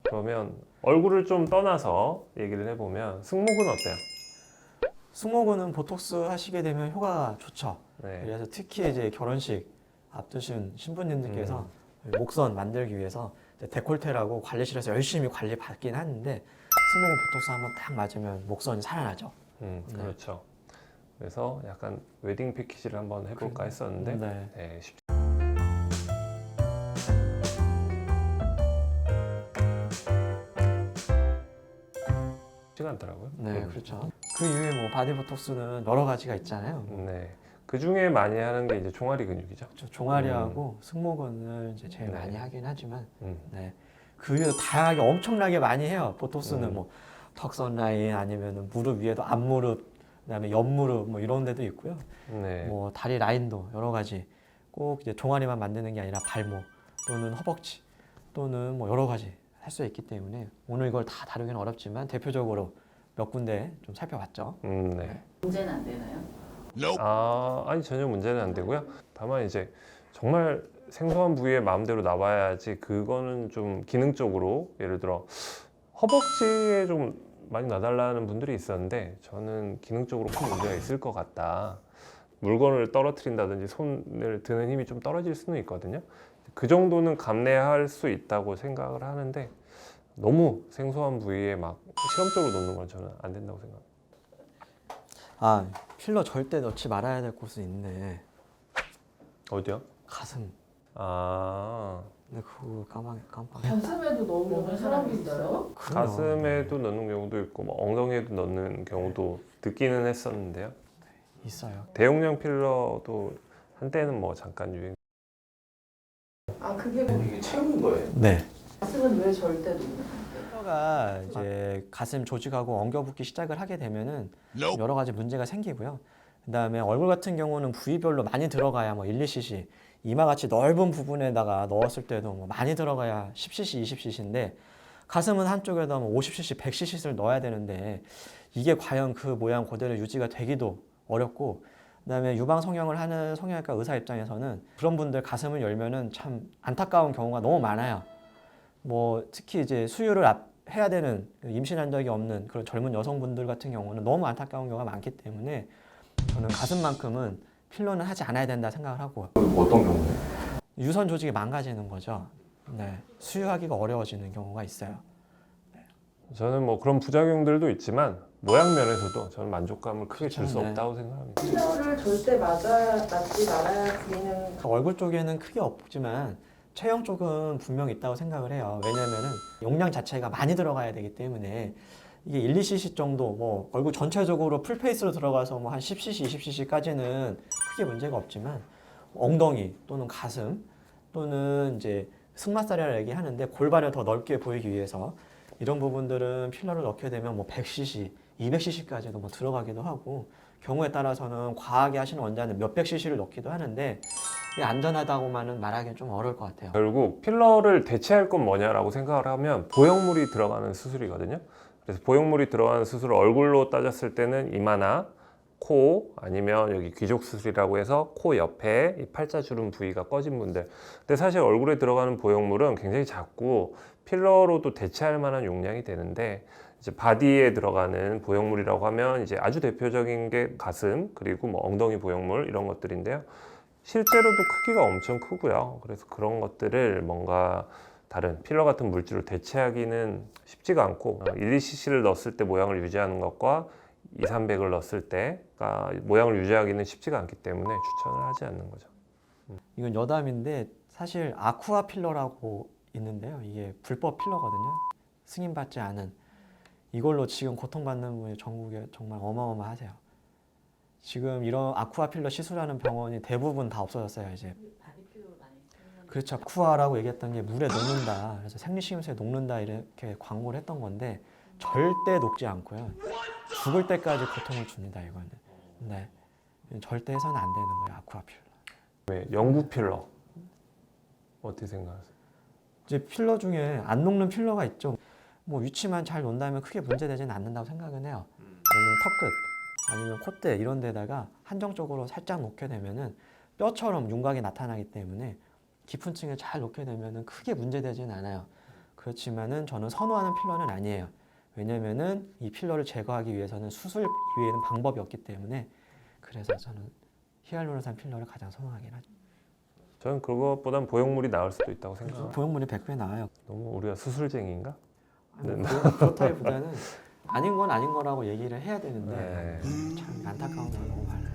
그러면 얼굴을 좀 떠나서 얘기를 해보면 승모근 어때요? 승모근은 보톡스 하시게 되면 효과가 좋죠. 네. 그래서 특히 이제 결혼식 앞두신 신부님들께서 목선 만들기 위해서 데콜테라고 관리실에서 열심히 관리 받긴 하는데 승모근 보톡스 한번 딱 맞으면 목선이 살아나죠. 네. 그렇죠. 그래서 약간 웨딩 패키지를 한번 해볼까 했었는데 네. 네, 쉽지가 않더라고요. 네, 그렇죠. 그 이후에 뭐 바디 보톡스는 여러 가지가 있잖아요. 네. 그 중에 많이 하는 게 이제 종아리 근육이죠. 종아리하고 승모근을 이제 제일 네. 많이 하긴 하지만 음. 네. 그 위에도 다양하게 엄청나게 많이 해요. 보톡스는 음. 뭐 턱선 라인 아니면 무릎 위에도 앞무릎, 그다음에 옆무릎 뭐 이런 데도 있고요. 네. 뭐 다리 라인도 여러 가지. 꼭 이제 종아리만 만드는 게 아니라 발목 또는 허벅지 또는 뭐 여러 가지 할 수 있기 때문에 오늘 이걸 다 다루기는 어렵지만 대표적으로 몇 군데 좀 살펴봤죠. 네. 문제는 안 되나요? 아니 전혀 문제는 안 되고요. 다만 이제 정말 생소한 부위에 마음대로 나와야지 그거는 좀 기능적으로 예를 들어 허벅지에 좀 많이 놔달라는 분들이 있었는데 저는 기능적으로 큰 문제가 있을 것 같다. 물건을 떨어뜨린다든지 손을 드는 힘이 좀 떨어질 수는 있거든요. 그 정도는 감내할 수 있다고 생각을 하는데 너무 생소한 부위에 막 실험적으로 놓는 건 저는 안 된다고 생각합니다. 아, 필러 절대 넣지 말아야 될 곳은 있네. 어디요? 가슴. 아, 근데 그거 깜빡. 가슴에도 넣는 사람이 있어요? 가슴에도 넣는 경우도 있고 뭐 엉덩이에도 넣는 경우도 듣기는 했었는데요. 있어요. 대용량 필러도 한때는 뭐 잠깐 유행. 아 그게 이게 채우는 거예요? 네. 가슴은 왜 절대 넣는 거예요? 필러가 이제 가슴 조직하고 엉겨붙기 시작을 하게 되면은 여러 가지 문제가 생기고요. 그다음에 얼굴 같은 경우는 부위별로 많이 들어가야 뭐 1, 2cc, 이마같이 넓은 부분에다가 넣었을 때도 뭐 많이 들어가야 10cc, 20cc인데 가슴은 한쪽에다 뭐 50cc, 100cc를 넣어야 되는데 이게 과연 그 모양 그대로 유지가 되기도 어렵고 그다음에 유방 성형을 하는 성형외과 의사 입장에서는 그런 분들 가슴을 열면은 참 안타까운 경우가 너무 많아요. 뭐 특히 이제 수유를 해야 되는 임신한 적이 없는 그런 젊은 여성분들 같은 경우는 너무 안타까운 경우가 많기 때문에 저는 가슴만큼은 필러는 하지 않아야 된다 생각을 하고 어떤 경우에? 유선 조직이 망가지는 거죠. 네, 수유하기가 어려워지는 경우가 있어요. 저는 뭐 그런 부작용들도 있지만 모양 면에서도 저는 만족감을 크게 줄 수 그렇죠, 네. 없다고 생각합니다. 필러를 절대 맞지 말아야 부위는 얼굴 쪽에는 크게 없지만 체형 쪽은 분명히 있다고 생각을 해요. 왜냐면은 용량 자체가 많이 들어가야 되기 때문에 이게 1, 2cc 정도 뭐 얼굴 전체적으로 풀페이스로 들어가서 뭐 한 10cc, 20cc까지는 크게 문제가 없지만 엉덩이 또는 가슴 또는 이제 승마살이라고 얘기하는데 골반을 더 넓게 보이기 위해서 이런 부분들은 필러를 넣게 되면 뭐 100cc, 200cc까지도 뭐 들어가기도 하고 경우에 따라서는 과하게 하시는 원자는 몇백 cc를 넣기도 하는데 이게 안전하다고만은 말하기는 좀 어려울 것 같아요. 결국 필러를 대체할 건 뭐냐라고 생각을 하면 보형물이 들어가는 수술이거든요. 그래서 보형물이 들어가는 수술을 얼굴로 따졌을 때는 이마나 코 아니면 여기 귀족 수술이라고 해서 코 옆에 이 팔자주름 부위가 꺼진 분들. 근데 사실 얼굴에 들어가는 보형물은 굉장히 작고 필러로도 대체할 만한 용량이 되는데 이제 바디에 들어가는 보형물이라고 하면 이제 아주 대표적인 게 가슴 그리고 뭐 엉덩이 보형물 이런 것들인데요. 실제로도 크기가 엄청 크고요. 그래서 그런 것들을 뭔가 다른 필러 같은 물질로 대체하기는 쉽지가 않고 1, 2cc를 넣었을 때 모양을 유지하는 것과 2, 300을 넣었을 때가 모양을 유지하기는 쉽지가 않기 때문에 추천을 하지 않는 거죠. 이건 여담인데 사실 아쿠아 필러라고 있는데요. 이게 불법 필러거든요. 승인받지 않은. 이걸로 지금 고통받는 분이 전국에 정말 어마어마하세요. 지금 이런 아쿠아 필러 시술하는 병원이 대부분 다 없어졌어요. 이제. 그렇죠. 아쿠아라고 얘기했던 게 물에 녹는다. 그래서 생리식염수에 녹는다 이렇게 광고를 했던 건데 절대 녹지 않고요. 죽을 때까지 고통을 줍니다. 이거는. 네. 절대 해서는 안 되는 거예요. 아쿠아 필러. 왜 영구 필러 어떻게 생각하세요? 이제 필러 중에 안 녹는 필러가 있죠. 뭐 위치만 잘 논다면 크게 문제되지는 않는다고 생각은 해요. 왜냐면 턱끝 아니면 콧대 이런 데다가 한정적으로 살짝 놓게 되면은 뼈처럼 윤곽이 나타나기 때문에 깊은 층에 잘 놓게 되면은 크게 문제되지는 않아요. 그렇지만은 저는 선호하는 필러는 아니에요. 왜냐면은 이 필러를 제거하기 위해서는 수술 이외에는 방법이 없기 때문에 그래서 저는 히알루론산 필러를 가장 선호하긴 하죠. 저는 그것보단 보형물이 나을 수도 있다고 생각해요. 보형물이 100배 나아요. 너무 우리가 수술쟁이인가? 그렇다기보다는 아닌 건 아닌 거라고 얘기를 해야 되는데 네. 참 안타까운 건 너무 많아요.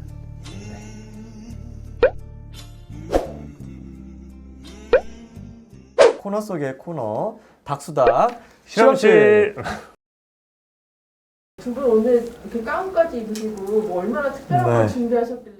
코너 속의 코너 닥수닥 실험실. 두 분 오늘 이렇게 가운까지 입으시고 뭐 얼마나 특별한 네. 걸 준비하셨길래